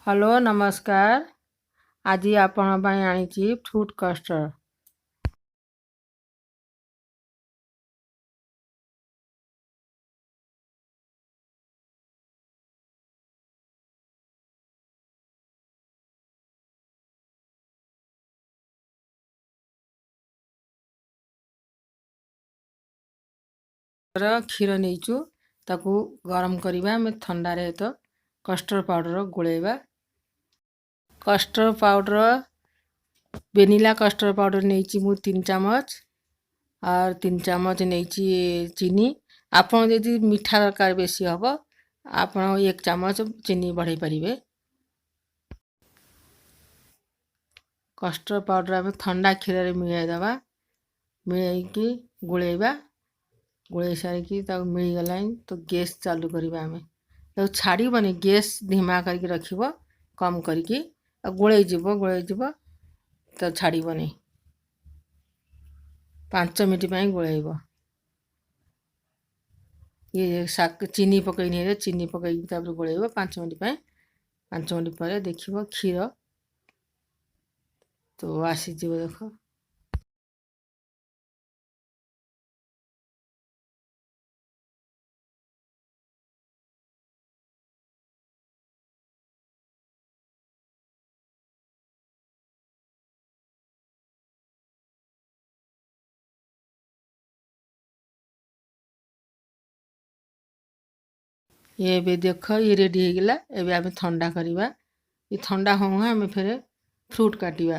Hello नमस्कार। आज आपण ପାଇଁ ଆଣିଛି ଫ୍ରୁଟ୍ କଷ୍ଟର୍ଡ଼। କ୍ଷୀର ନେଇଛୁ, ତାକୁ ଗରମ କରିବା। ଆମେ ଥଣ୍ଡାରେ ତ custard powder ଗୋଳେଇବା। Custard powder vanilla custard powder ନେଇଛି ମୁଁ 3 ଚାମଚ, और 3 ଚାମଚ ନେଇଛି ଚିନି। ଆପଣ ଯଦି ମିଠା ଦରକାର ବେଶୀ ହବ, ଆପଣ 1 ଚାମଚ ଚିନି ବଢ଼େଇ ପାରିବେ। କଷ୍ଟର୍ଡ଼ ପାଉଡ଼ର ଆମେ ଥଣ୍ଡା କ୍ଷୀରରେ ମିଳାଇ ଦେବା। ମିଳାଇକି ଗୋଳେଇବା। ଗୋଳେଇ ସାରିକି ତାକୁ ମିଳିଗଲାଣି ତ ଗ୍ୟାସ୍ ଚାଲୁ କରିବା। ଆମେ ତାକୁ ଛାଡ଼ିବନି, ଗ୍ୟାସ୍ ଧିମା କରିକି ରଖିବ, କମ୍ କରିକି। ଆଉ ଗୋଳେଇ ଯିବ ତ ଛାଡ଼ିବନି। 5 ମିନିଟ୍ ପାଇଁ ଗୋଳେଇବ। ଚିନି ପକେଇନି, ଚିନି ପକେଇକି ତାପରେ ଗୋଳେଇବ 5 ମିନିଟ୍ ପାଇଁ। 5 ମିନିଟ୍ ପରେ ଦେଖିବ କ୍ଷୀର ତ ଆସିଯିବ। ଦେଖ, ଏବେ ଦେଖ ये रेडी ହେଇଗଲା। ଏବେ ଆମେ ଥଣ୍ଡା କରିବା। ये ଥଣ୍ଡା ହଉ ଆମେ ଫେରେ ଫ୍ରୁଟ୍ କାଟିବା।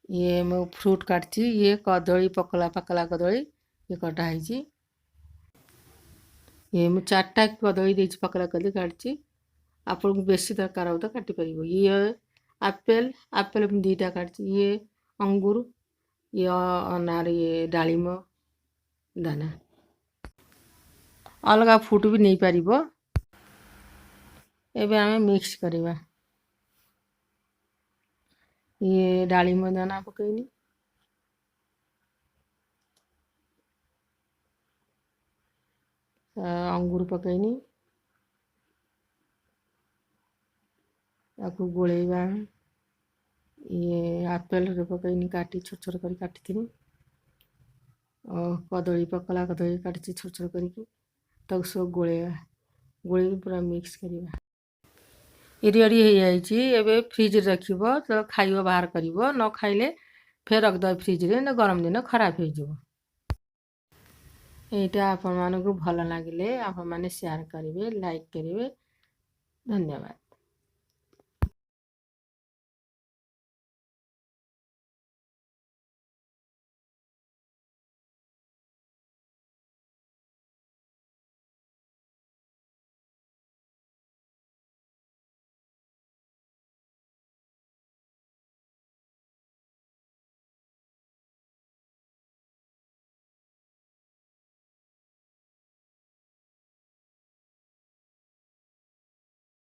ये ମୁଁ ଫ୍ରୁଟ୍ କାଟିଛି। ये କଦଳୀ ପକଲା ପାକଲା କଦଳୀ ये କଟା ହେଇଛି। ये ମୁଁ 4ଟା କଦଳୀ ଦେଇଛି, ପକଲା କଦଳୀ କାଟିଛି। ଆପଣଙ୍କୁ ବେଶୀ ଦରକାର ହବ ତ କାଟି ପାରିବ। ये ଆପେଲ ମୁଁ 2ଟା କାଟିଛି। ये अंगूर, ये अनार, ये ଡାଳିମ୍ବ ଦାନା। अलगा फुट भी नहीं पारिब। एबे आमे मिक्स करिबा। ये डाळिंब दाना पकेइनी, अंगूर पकेइनी, ताकू गोळेइबा। ये आपेल रे पकेइनी, काटी छोट छोट करी काटिथिनी। कदळी पकला कदळी काटिची छोट छोट करिकी ताकू सब गोळेइबा। गोळेइकी पूरा मिक्स करिबा। ये रेडी हो जाइए। एबे फ्रिज रखिब, तो खाइब बाहर करिब। न खाइले फेर रख दो फ्रिज रे, न गरम दिन खराब हो जिवो। एटा आपण मानको भल लागिले आपण माने शेयर करिवे, लाइक करिवे। धन्यवाद।